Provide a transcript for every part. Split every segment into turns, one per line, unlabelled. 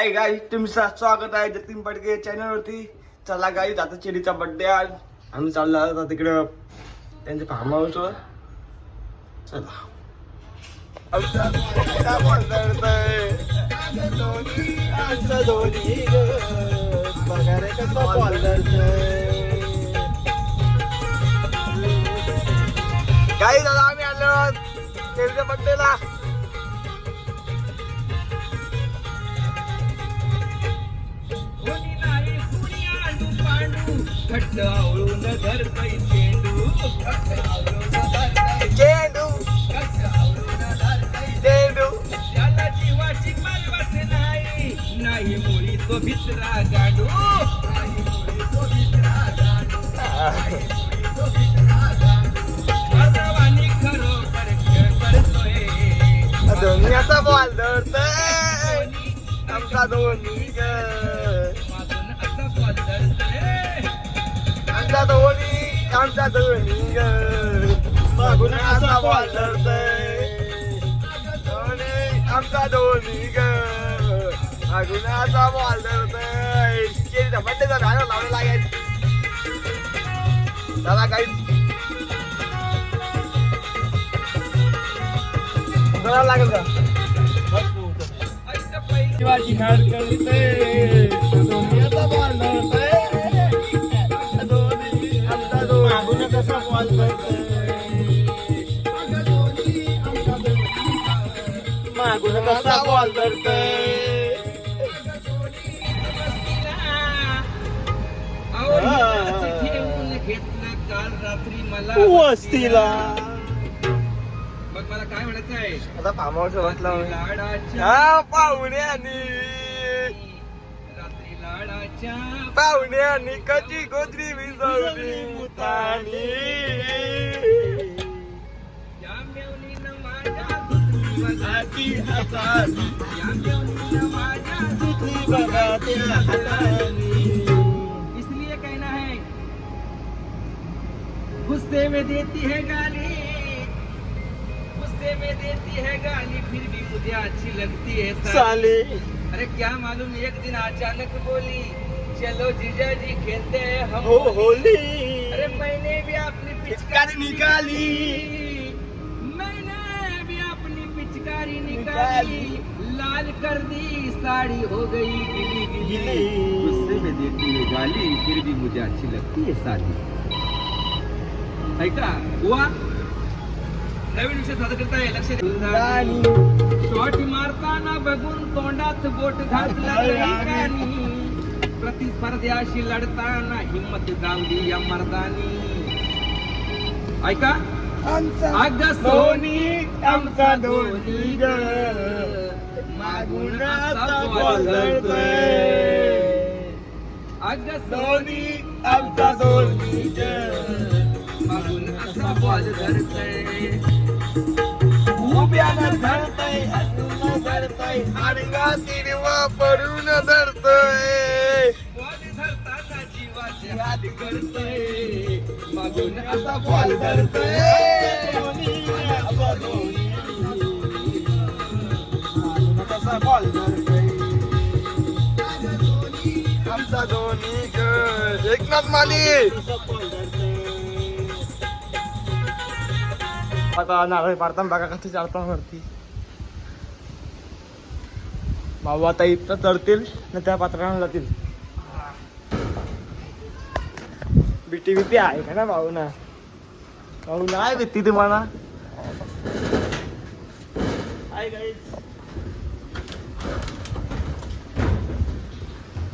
Hi guys, तुमचं स्वागत आहे जतीन पडके चॅनल वरती. चला गाईज, आता चेरीचा बर्थडे आज आम्ही चाललो आता तिकडं त्यांच्या फार्म हाऊस वर. चला गाईज, आता आम्ही आलो चेरीच्या बर्थडेला.
घट्ट आवळून धरतय चेंडू,
चेंडू चेंडू
त्याला जीवाची मालवत नाही, नाही मुळी तो भित्रा गाडू, अर्धवानी खरोखर खेळ करतोय,
धोनीचा बॉल धरतोय आमचा धोनी ग,
मागून असा बॉल धरतोय,
आमचा धोनी आमचा धोनी ग, मागून असा बॉल धरतोय धोनी आमचा धोनी ग, मागून असा बॉल धरतोय. चेरीचा बड्डेचा गाणं लावलं लागेल. चला काही लागेल का
शिवाजी हार करतोय,
धोनीचा बॉल धरतोय धोनी आमचा धोनी, मागून कसा बॉल धरतोय, मागून कसा बॉल धरतोय.
ठेवून घेतलं काल रात्री मला
वस्तीला.
मग मला काय म्हणायचं आहे,
आता फार्म हाऊस बसला
लाडाच्या
पाहुण्यानी
रात्री लाडाच्या
पाहुण्यानी कची गोदरी विजवली मुतानी,
या मेवणीनं माझ्या धुतली
हाती हातानी,
या मेवणीनं माझ्या
धुतली बघा त्या हातानी.
इसलिए कहना है, गुस्से में देती है गाली, गुस्से में देती है गाली, फिर भी मुझे अच्छी लगती है
साली.
अरे क्या मालूम एक दिन अचानक बोली, चलो जीजा जी खेलते हैं हम
हो होली.
अरे मैंने भी अपनी
पिचकारी निकाली,
मैंने भी अपनी पिचकारी निकाली, लाल कर दी साड़ी हो गई गिली गिली, गुस्से में देती है गाली, फिर भी मुझे अच्छी लगती है साली. ऐका हुआ नवीन विषय सादर करताय, लक्ष द्या. शॉट मारताना बघून तोंडात बोट घातलं कानी, प्रतिस्पर्ध्याशी लढताना हिम्मत दावली या मर्दानी. ऐका अग
धोनी आमचा धोनी ग, मागून असा बॉल धरतोय,
अग
धोनी आमचा धोनी ग,
मागून असा बॉल धरतय,
उभ्यानं धरतय हातून धरतय, आडगा तिरवा पडून धरतय,
बॉल धरताना जीवाचे हात करतय, मागून
असा बॉल धरतय धोनी आमचा धोनी, मागून कसा बॉल धरतय आमचा धोनी ग. एकनाथ माली आता नारळ पाडताना बघा कसं चालता वरती. भाऊ आता इथं चढतील ना त्या पात्राला जातील. भीती भीती आहे का ना भाऊ ना, भाऊ नाही भीती तुम्हाला.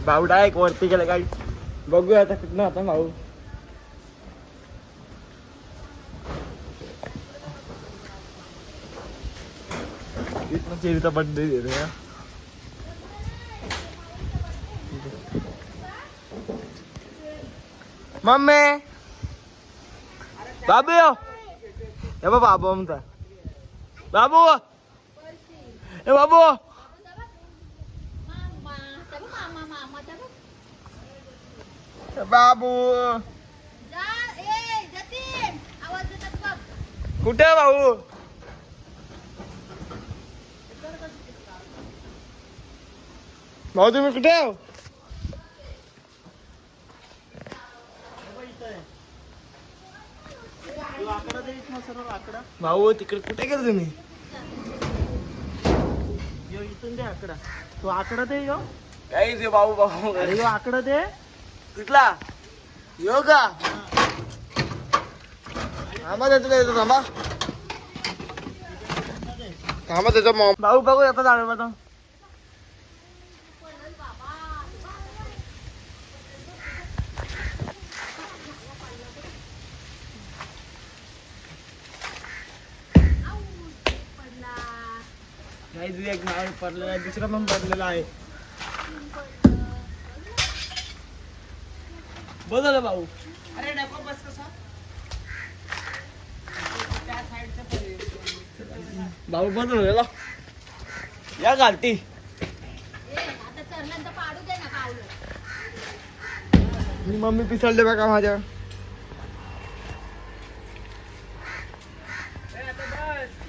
भाऊ डायरेक्ट वरती गेला गाडी. बघूया आता कुठं आता भाऊ. इथं चेरीचा बर्थडे देतो या. मम्मी बाबू हे बा बाबू आमचा बाबू, ए बाबू बाबू कुठे भाऊ? भाऊ तुम्ही कुठे आहो? भाऊ तिकडे कुठे गेलो तुम्ही?
इथून दे आकडा. तो आकडा दे यो.
काही दे भाऊ भाऊ.
अरे यो आकडा दे.
कुठला? योगा. थांबा देतो थांबा. थांबा त्याचा भाऊ बघू आता झालं आता. काही एक नाव पडलेला आहे, दुसरा पण पडलेला आहे. बदल भाऊ.
अरे डबा बस कसा.
भाऊ बदल या घालती. मी मम्मी पिसळले बघा माझ्या.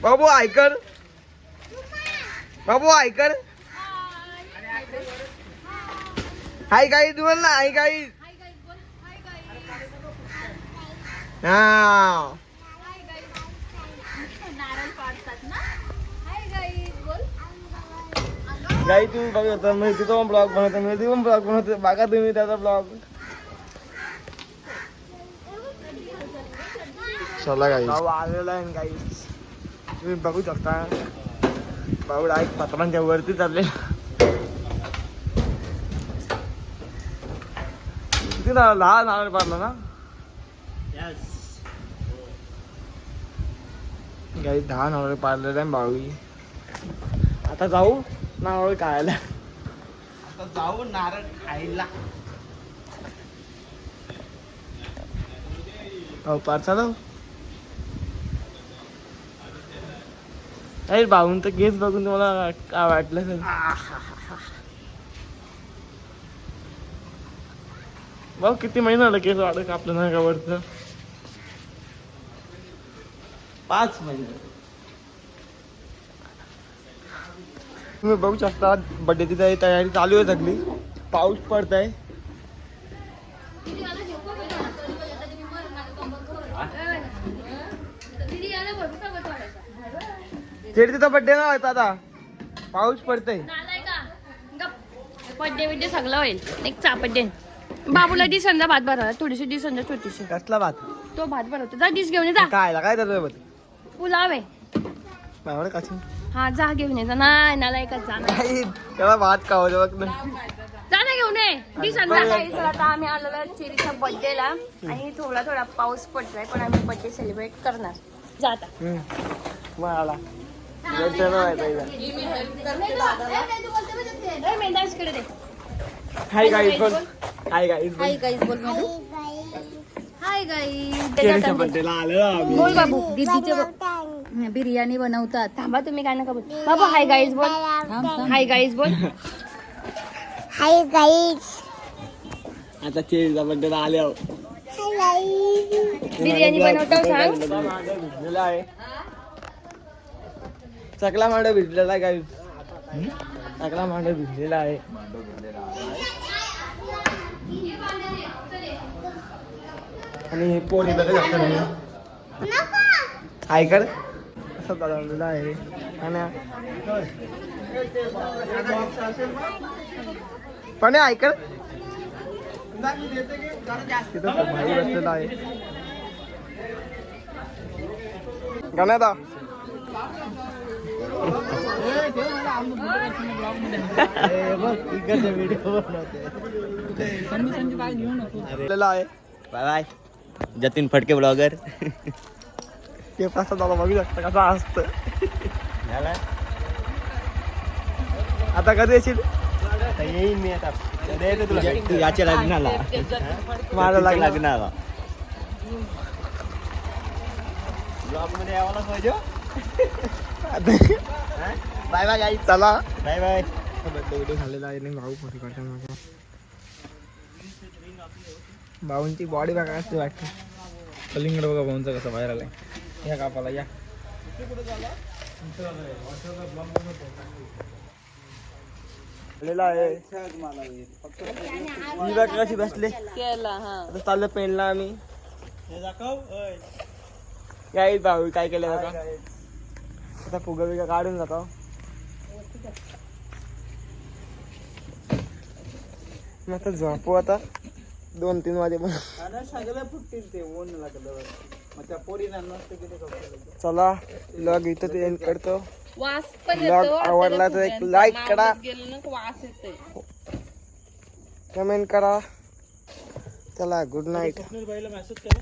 बाबू ऐकर. बाबू ऐकर. हाय गाईज बोल ना. Hi guys. हा गाई तुम्ही बघा मी तिचा पण ब्लॉग बनवतो, मी पण ब्लॉग बनवतो. बघा तुम्ही त्याचा ब्लॉग. चला गाई भाऊ आलेला आहे गाईज. तुम्ही बघू शकता भाऊ डायरेक्ट पत्रांच्या वरती चालले. किती लहान नारळ पाडला ना गाई. 10 नारळ पाडलेला आहे भाऊ. आता जाऊ नारळ खायला.
आता जाऊ नारळ खायला.
हो पार्सल अरे भाऊन तर केस बघून तुम्हाला काय वाटलं सर? भाऊ किती महिना झाला केस वाढ कापलं ना का वरचं?
5 महिने.
तुम्ही बघू शकता बड्डेची तयारी चालू आहे सगळी. पाऊस पडत आहे. तिचा बड्डे ना होता आता. पाऊस पडतय.
बड्डे बिड्डे सगळं होईल. एक चापट दे बाबूला दिसंदा भात भरवला. थोडीशी दिसंदा छोटीशी.
कसला भात?
तो भात भरवतो. जा डिश घेऊन ये जा.
काय त्याचं
पुलाव आहे.
भावडे कशी
हा जा घेऊन ये जा. नाही नाला एकच जा ना.
तेव्हा भात खावं बघ ना.
जा ना घेऊन ये. डिश आता आम्ही आलेलो चिरीच्या बर्थडेला आणि थोडा थोडा पाऊस पडतोय पण आम्ही बर्थडे सेलिब्रेट करणार. जा आता.
मला
मेंढासकडे दे.
हाय गाईज बोल. हाय गाईज
हाय गाईज बोल. Hi guys.
केळीच्या बड्डेला आलो आम्ही.
बोल बाबू. दीदीचे बिर्याणी बनवतात. थांबा तुम्ही काय नका बोल. बाबू हाय गाईज बोल. हाय गाईज बोल.
Hi guys.
आता केळीच्या बड्डेला आले आहो.
बिर्याणी बनवतो सांग.
भिजलेला आहे. चकला मांडव भिजलेला आहे गाईज. चकला मांडव भिजलेला आहे. आणि पोळी बघा शकता तुम्ही. ऐकर असं बनवलेलं आहे. पण ऐकर तिथं भाई बसलेला आहे. गाण्यादा आहे.
बाय बाय जतीन फटके ब्लॉगर.
ते कसा झाला बघू शकता कसा असतं. आता कधी येशील?
येईन मी आता. याच्या लग्नाला.
माझं
लग्नाला ब्लॉग मध्ये यावाला पाहिजे.
बाय बाय गाई. चला
बाय बाय.
बड्डे बिड्डे झालेला आहे. भाऊ फोटो काढता माझा. भाऊंची बॉडी बघा असते वाटते.
कलिंगड बघा भाऊंचा कसा बाहेर आलाय. या कापाला या.
आलेला आहे ही बघ कशी बसले
केला हा
आता चाललं पेनला आम्ही काय भाऊ काय केलं बघा आता फुगा बिगा काढून जातो मग आता झोपू आता 2-3 वाजे पण
सगळं फुटतील ते ऊन लागलं मग त्या पोरीना नसतं किती
चला ब्लॉग इथं ते एंड करतो
वास पण
ब्लॉग
येतो
आवडला तर एक लाईक करा
गेलं ना वास येते
कमेंट करा चला गुड नाईट
स्वप्नील भाईला मेसेज केला